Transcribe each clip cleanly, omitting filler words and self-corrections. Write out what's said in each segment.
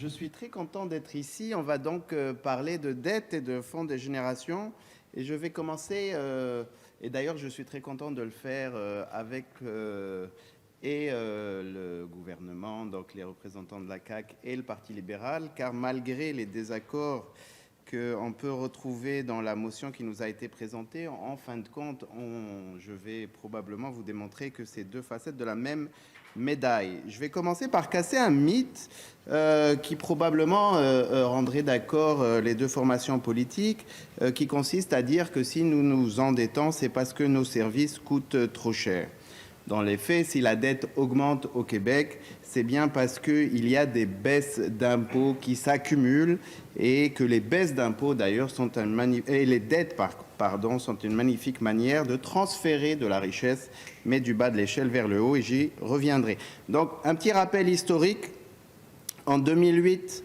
Je suis très content d'être ici. On va donc parler de dette et de fonds des générations. Et je vais commencer, et d'ailleurs je suis très content de le faire avec le gouvernement, donc les représentants de la CAQ et le Parti libéral, car malgré les désaccords qu'on peut retrouver dans la motion qui nous a été présentée, en fin de compte, je vais probablement vous démontrer que c'est deux facettes de la même médaille. Je vais commencer par casser un mythe qui probablement rendrait d'accord les deux formations politiques, qui consiste à dire que si nous nous endettons, c'est parce que nos services coûtent trop cher. Dans les faits, si la dette augmente au Québec, c'est bien parce qu'il y a des baisses d'impôts qui s'accumulent et que les baisses d'impôts, d'ailleurs, et les dettes, sont une magnifique manière de transférer de la richesse, mais du bas de l'échelle vers le haut, et j'y reviendrai. Donc, un petit rappel historique. En 2008,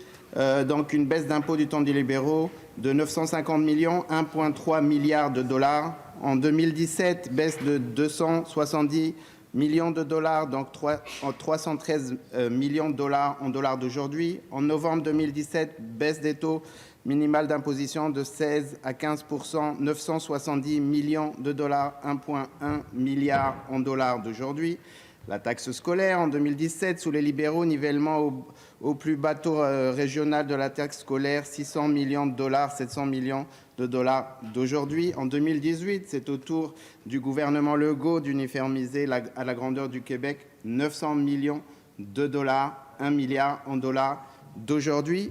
donc une baisse d'impôts du temps des libéraux de 950 millions, 1,3 milliard de dollars. En 2017, baisse de 270 millions de dollars, donc 313 millions de dollars en dollars d'aujourd'hui. En novembre 2017, baisse des taux minimal d'imposition de 16 à 15%, 970 millions de dollars, 1,1 milliard en dollars d'aujourd'hui. La taxe scolaire en 2017, sous les libéraux, nivellement au plus bas taux régional de la taxe scolaire, 600 millions de dollars, 700 millions de dollars d'aujourd'hui. En 2018, c'est au tour du gouvernement Legault d'uniformiser à la grandeur du Québec 900 millions de dollars, 1 milliard en dollars d'aujourd'hui.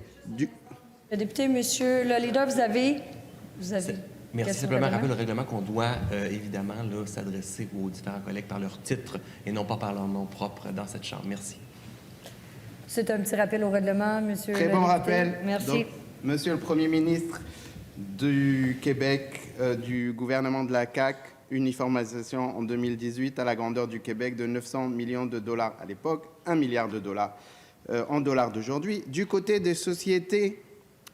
Le député, monsieur le leader, vous avez... Merci. Simplement rappeler le règlement qu'on doit évidemment s'adresser aux différents collègues par leur titre et non pas par leur nom propre dans cette Chambre. Merci. C'est un petit rappel au règlement, monsieur. Très bon rappel. Merci. Donc, monsieur le Premier ministre du Québec, du gouvernement de la CAQ, uniformisation en 2018 à la grandeur du Québec de 900 millions de dollars à l'époque, 1 milliard de dollars en dollars d'aujourd'hui. Du côté des sociétés,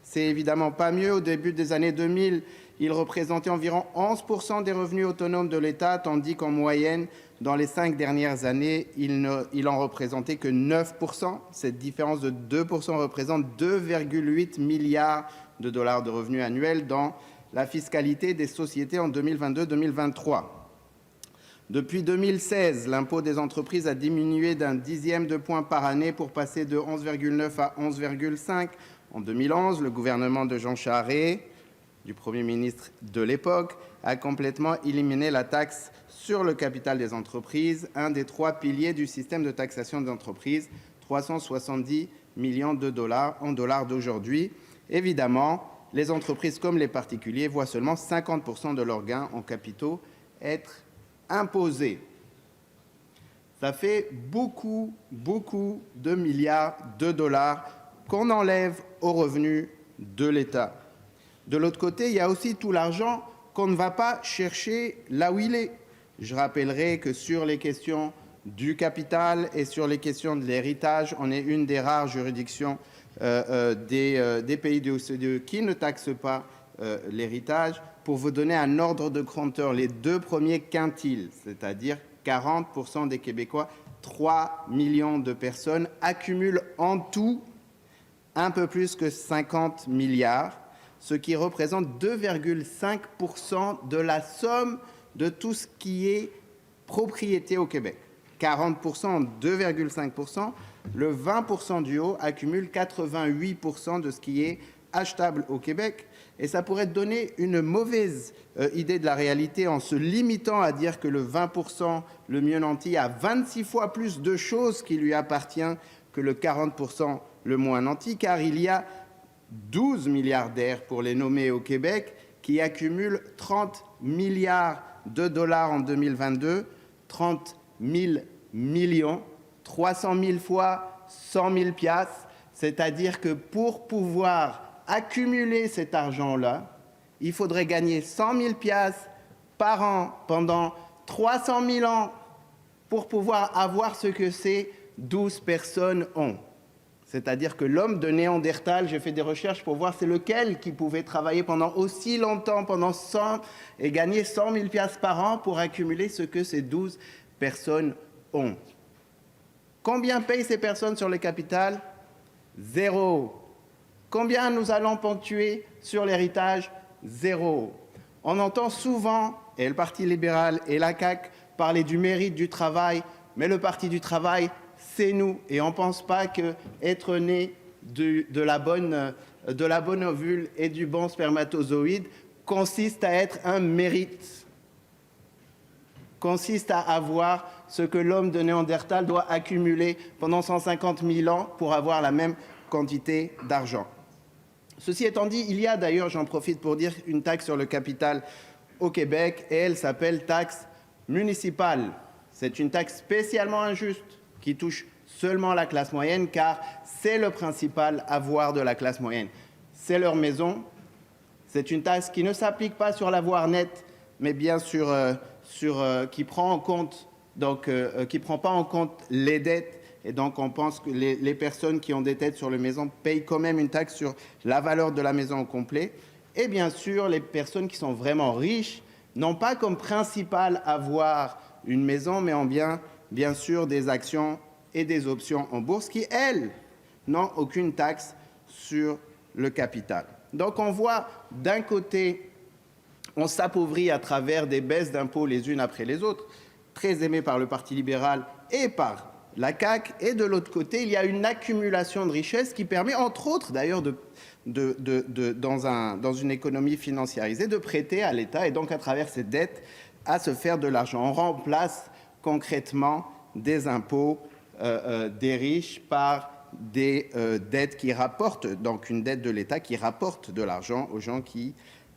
c'est évidemment pas mieux. Au début des années 2000, il représentait environ 11% des revenus autonomes de l'État, tandis qu'en moyenne, dans les 5 dernières années, il en représentait que 9%. Cette différence de 2% représente 2,8 milliards de dollars de revenus annuels dans la fiscalité des sociétés en 2022-2023. Depuis 2016, l'impôt des entreprises a diminué d'un dixième de point par année pour passer de 11,9 à 11,5. En 2011, le gouvernement de Jean Charest, du Premier ministre de l'époque, a complètement éliminé la taxe sur le capital des entreprises, un des 3 piliers du système de taxation des entreprises, 370 millions de dollars en dollars d'aujourd'hui. Évidemment, les entreprises comme les particuliers voient seulement 50% de leurs gains en capitaux être imposés. Ça fait beaucoup de milliards de dollars qu'on enlève aux revenus de l'État. De l'autre côté, il y a aussi tout l'argent qu'on ne va pas chercher là où il est. Je rappellerai que sur les questions du capital et sur les questions de l'héritage, on est une des rares juridictions des pays de l'OCDE qui ne taxent pas l'héritage. Pour vous donner un ordre de grandeur, les 2 premiers quintiles, c'est-à-dire 40% des Québécois, 3 millions de personnes, accumulent en tout un peu plus que 50 milliards, ce qui représente 2,5% de la somme de tout ce qui est propriété au Québec. 40%, 2,5%, le 20% du haut accumule 88% de ce qui est achetable au Québec. Et ça pourrait donner une mauvaise idée de la réalité en se limitant à dire que le 20%, le mieux nanti, a 26 fois plus de choses qui lui appartiennent que le 40% le moins nanti, car il y a 12 milliardaires, pour les nommer au Québec, qui accumulent 30 milliards de dollars en 2022, 30 000 millions, 300 000 fois 100 000 piastres, c'est-à-dire que pour pouvoir accumuler cet argent-là, il faudrait gagner 100 000 piastres par an pendant 300 000 ans pour pouvoir avoir ce que ces 12 personnes ont. C'est-à-dire que l'homme de Néandertal, j'ai fait des recherches pour voir c'est lequel qui pouvait travailler pendant aussi longtemps, pendant 100, et gagner 100 000 piastres par an pour accumuler ce que ces 12 personnes ont. Combien payent ces personnes sur le capital? 0. Combien nous allons ponctuer sur l'héritage? 0. On entend souvent, et le Parti libéral et la CAQ, parler du mérite du travail, mais le Parti du travail, c'est nous. Et on ne pense pas qu'être né de la bonne ovule et du bon spermatozoïde consiste à être un mérite, consiste à avoir ce que l'homme de Néandertal doit accumuler pendant 150 000 ans pour avoir la même quantité d'argent. Ceci étant dit, il y a d'ailleurs, j'en profite pour dire, une taxe sur le capital au Québec et elle s'appelle taxe municipale. C'est une taxe spécialement injuste qui touche seulement la classe moyenne car c'est le principal avoir de la classe moyenne. C'est leur maison. C'est une taxe qui ne s'applique pas sur l'avoir net, mais bien qui prend en compte, qui prend pas en compte les dettes. Et donc, on pense que les personnes qui ont des dettes sur la maison payent quand même une taxe sur la valeur de la maison au complet. Et bien sûr, les personnes qui sont vraiment riches n'ont pas comme principal avoir une maison, mais ont bien sûr des actions et des options en bourse qui, elles, n'ont aucune taxe sur le capital. Donc, on voit d'un côté, on s'appauvrit à travers des baisses d'impôts les unes après les autres, très aimées par le Parti libéral et par la CAQ, et de l'autre côté, il y a une accumulation de richesses qui permet, entre autres d'ailleurs, dans une économie financiarisée, de prêter à l'État et donc à travers ces dettes à se faire de l'argent. On remplace concrètement des impôts des riches par des dettes qui rapportent, donc une dette de l'État qui rapporte de l'argent aux gens qui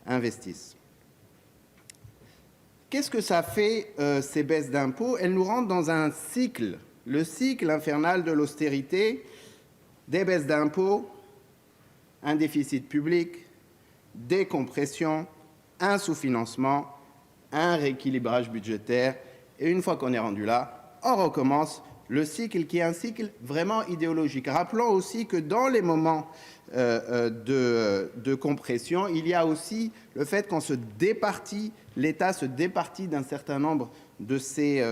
investissent. Qu'est-ce que ça fait, ces baisses d'impôts? Elles nous rentrent dans un cycle. Le cycle infernal de l'austérité, des baisses d'impôts, un déficit public, des compressions, un sous-financement, un rééquilibrage budgétaire. Et une fois qu'on est rendu là, on recommence le cycle qui est un cycle vraiment idéologique. Rappelons aussi que dans les moments de compression, il y a aussi le fait qu'on se départit, l'État se départit d'un certain nombre de ses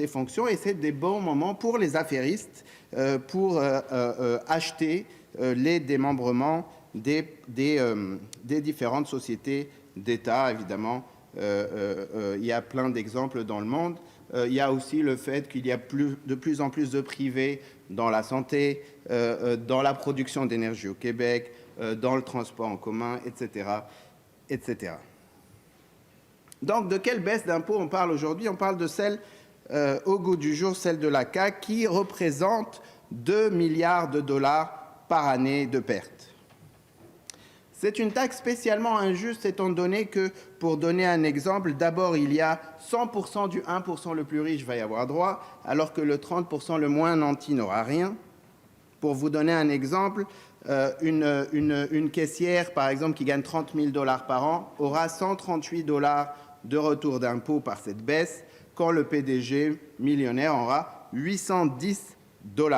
fonctions, et c'est des bons moments pour les affairistes pour acheter les démembrements des différentes sociétés d'État. Évidemment, il y a plein d'exemples dans le monde. Il y a aussi le fait qu'il y a de plus en plus de privés dans la santé, dans la production d'énergie au Québec, dans le transport en commun, etc., etc. Donc, de quelle baisse d'impôts on parle aujourd'hui? On parle de celle au goût du jour, celle de la CAQ, qui représente 2 milliards de dollars par année de pertes. C'est une taxe spécialement injuste étant donné que, pour donner un exemple, d'abord il y a 100% du 1% le plus riche va y avoir droit, alors que le 30% le moins nanti n'aura rien. Pour vous donner un exemple, une caissière, par exemple, qui gagne 30 000 $ par an, aura 138 $ de retour d'impôt par cette baisse, quand le PDG millionnaire aura 810 $.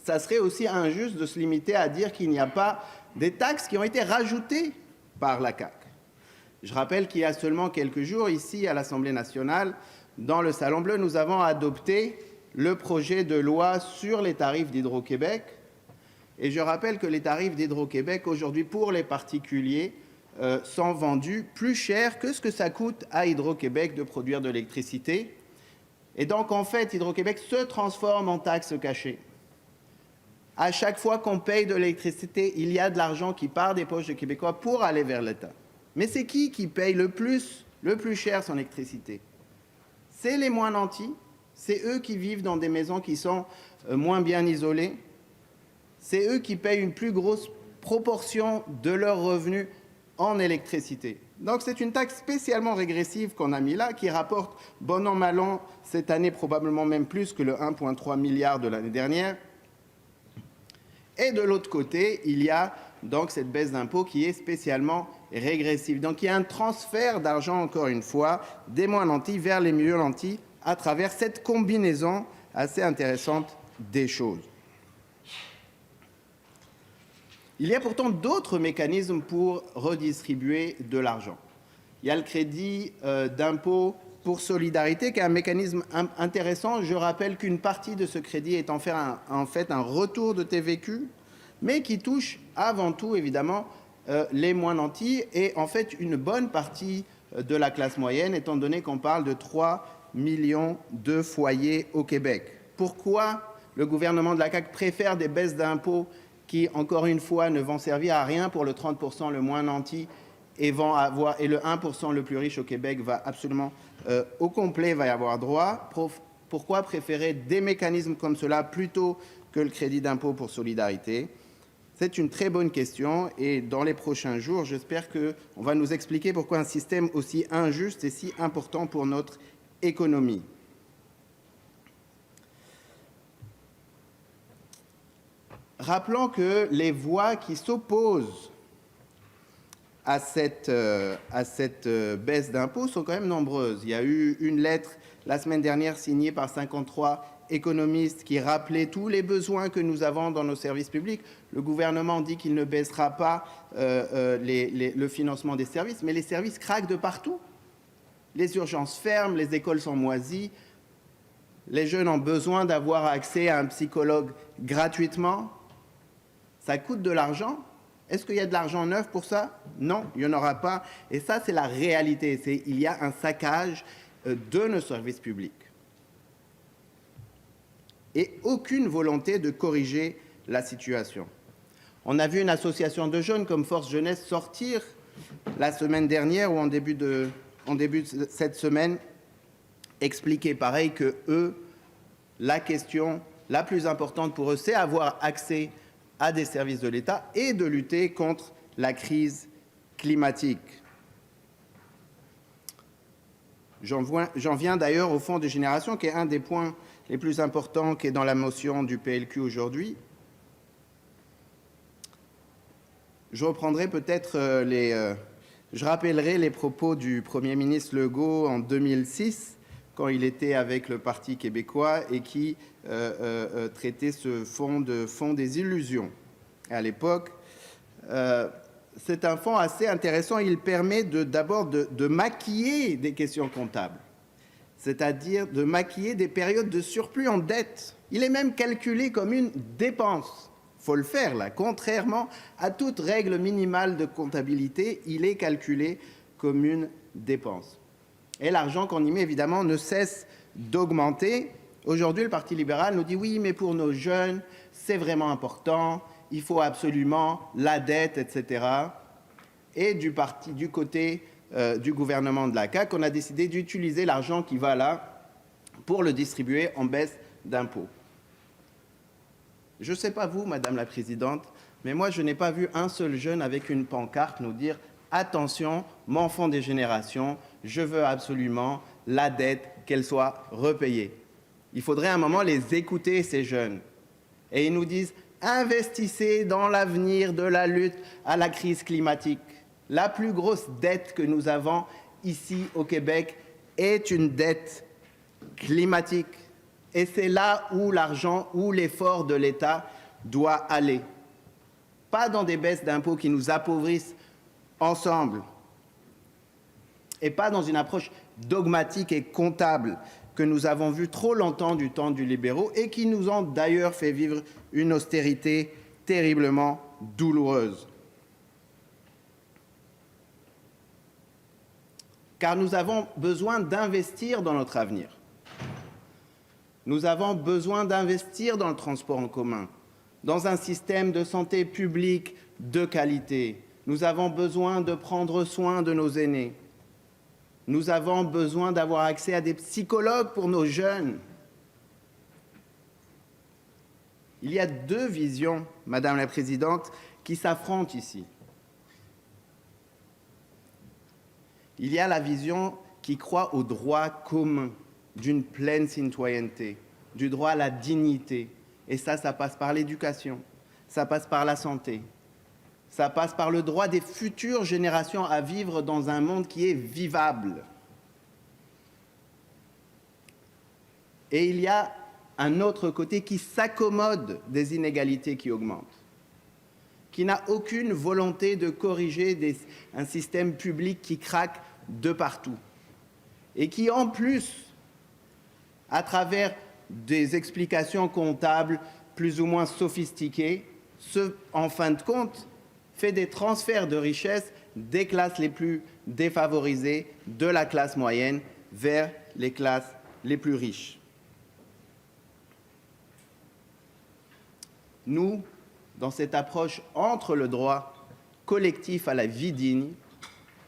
Ça serait aussi injuste de se limiter à dire qu'il n'y a pas des taxes qui ont été rajoutées par la CAQ. Je rappelle qu'il y a seulement quelques jours, ici à l'Assemblée nationale, dans le Salon Bleu, nous avons adopté le projet de loi sur les tarifs d'Hydro-Québec. Et je rappelle que les tarifs d'Hydro-Québec, aujourd'hui, pour les particuliers, sont vendus plus cher que ce que ça coûte à Hydro-Québec de produire de l'électricité. Et donc, en fait, Hydro-Québec se transforme en taxe cachée. À chaque fois qu'on paye de l'électricité, il y a de l'argent qui part des poches des Québécois pour aller vers l'État. Mais c'est qui paye le plus cher son électricité? C'est les moins nantis, c'est eux qui vivent dans des maisons qui sont moins bien isolées, c'est eux qui payent une plus grosse proportion de leurs revenus en électricité. Donc c'est une taxe spécialement régressive qu'on a mis là, qui rapporte bon an mal an cette année probablement même plus que le 1,3 milliard de l'année dernière. Et de l'autre côté, il y a donc cette baisse d'impôt qui est spécialement régressive. Donc il y a un transfert d'argent, encore une fois, des moins nantis vers les mieux nantis à travers cette combinaison assez intéressante des choses. Il y a pourtant d'autres mécanismes pour redistribuer de l'argent. Il y a le crédit d'impôt pour solidarité, qui est un mécanisme intéressant. Je rappelle qu'une partie de ce crédit est en fait un retour de TVQ, mais qui touche avant tout, évidemment, les moins nantis et en fait une bonne partie de la classe moyenne, étant donné qu'on parle de 3 millions de foyers au Québec. Pourquoi le gouvernement de la CAQ préfère des baisses d'impôts qui, encore une fois, ne vont servir à rien pour le 30% le moins nanti et le 1% le plus riche au Québec va absolument au complet va y avoir droit? Pourquoi préférer des mécanismes comme cela plutôt que le crédit d'impôt pour solidarité? C'est une très bonne question et dans les prochains jours, j'espère qu'on va nous expliquer pourquoi un système aussi injuste est si important pour notre économie. Rappelons que les voix qui s'opposent à cette baisse d'impôts sont quand même nombreuses. Il y a eu une lettre la semaine dernière signée par 53 économistes qui rappelaient tous les besoins que nous avons dans nos services publics. Le gouvernement dit qu'il ne baissera pas le financement des services, mais les services craquent de partout. Les urgences ferment, les écoles sont moisies, les jeunes ont besoin d'avoir accès à un psychologue gratuitement. Ça coûte de l'argent. Est-ce qu'il y a de l'argent neuf pour ça? Non, il n'y en aura pas. Et ça, c'est la réalité. Il y a un saccage de nos services publics. Et aucune volonté de corriger la situation. On a vu une association de jeunes comme Force Jeunesse sortir la semaine dernière ou en début de cette semaine, expliquer pareil que eux, la question la plus importante pour eux, c'est avoir accès à des services de l'État et de lutter contre la crise climatique. J'en viens d'ailleurs au fonds de génération, qui est un des points les plus importants qui est dans la motion du PLQ aujourd'hui. Je reprendrai peut-être je rappellerai les propos du Premier ministre Legault en 2006, quand il était avec le Parti québécois et qui traitait ce fonds des illusions. Et à l'époque, c'est un fonds assez intéressant. Il permet d'abord de maquiller des questions comptables, c'est-à-dire de maquiller des périodes de surplus en dette. Il est même calculé comme une dépense. Il faut le faire, là. Contrairement à toute règle minimale de comptabilité, il est calculé comme une dépense. Et l'argent qu'on y met, évidemment, ne cesse d'augmenter. Aujourd'hui, le Parti libéral nous dit « oui, mais pour nos jeunes, c'est vraiment important, il faut absolument la dette, etc. » Et du côté du gouvernement de la CAQ, on a décidé d'utiliser l'argent qui va là pour le distribuer en baisse d'impôts. Je ne sais pas vous, Madame la Présidente, mais moi, je n'ai pas vu un seul jeune avec une pancarte nous dire « attention, mon fonds des générations, je veux absolument la dette, qu'elle soit repayée. » Il faudrait à un moment les écouter, ces jeunes. Et ils nous disent « investissez dans l'avenir de la lutte à la crise climatique. » La plus grosse dette que nous avons ici au Québec est une dette climatique. Et c'est là où l'argent, où l'effort de l'État doit aller. Pas dans des baisses d'impôts qui nous appauvrissent ensemble. Et pas dans une approche dogmatique et comptable que nous avons vue trop longtemps du temps du libéraux et qui nous ont d'ailleurs fait vivre une austérité terriblement douloureuse. Car nous avons besoin d'investir dans notre avenir. Nous avons besoin d'investir dans le transport en commun, dans un système de santé publique de qualité. Nous avons besoin de prendre soin de nos aînés. Nous avons besoin d'avoir accès à des psychologues pour nos jeunes. Il y a deux visions, Madame la Présidente, qui s'affrontent ici. Il y a la vision qui croit au droit commun, d'une pleine citoyenneté, du droit à la dignité. Et ça passe par l'éducation, ça passe par la santé, ça passe par le droit des futures générations à vivre dans un monde qui est vivable. Et il y a un autre côté qui s'accommode des inégalités qui augmentent, qui n'a aucune volonté de corriger un système public qui craque de partout. et qui, en plus, à travers des explications comptables plus ou moins sophistiquées, en fin de compte, fait des transferts de richesses des classes les plus défavorisées, de la classe moyenne, vers les classes les plus riches. Nous, dans cette approche entre le droit collectif à la vie digne,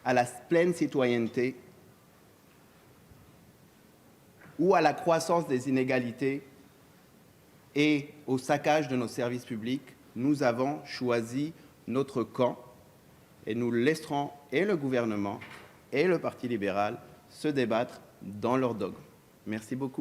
à la pleine citoyenneté ou à la croissance des inégalités et au saccage de nos services publics, nous avons choisi notre camp et nous laisserons et le gouvernement et le Parti libéral se débattre dans leur dogme. Merci beaucoup.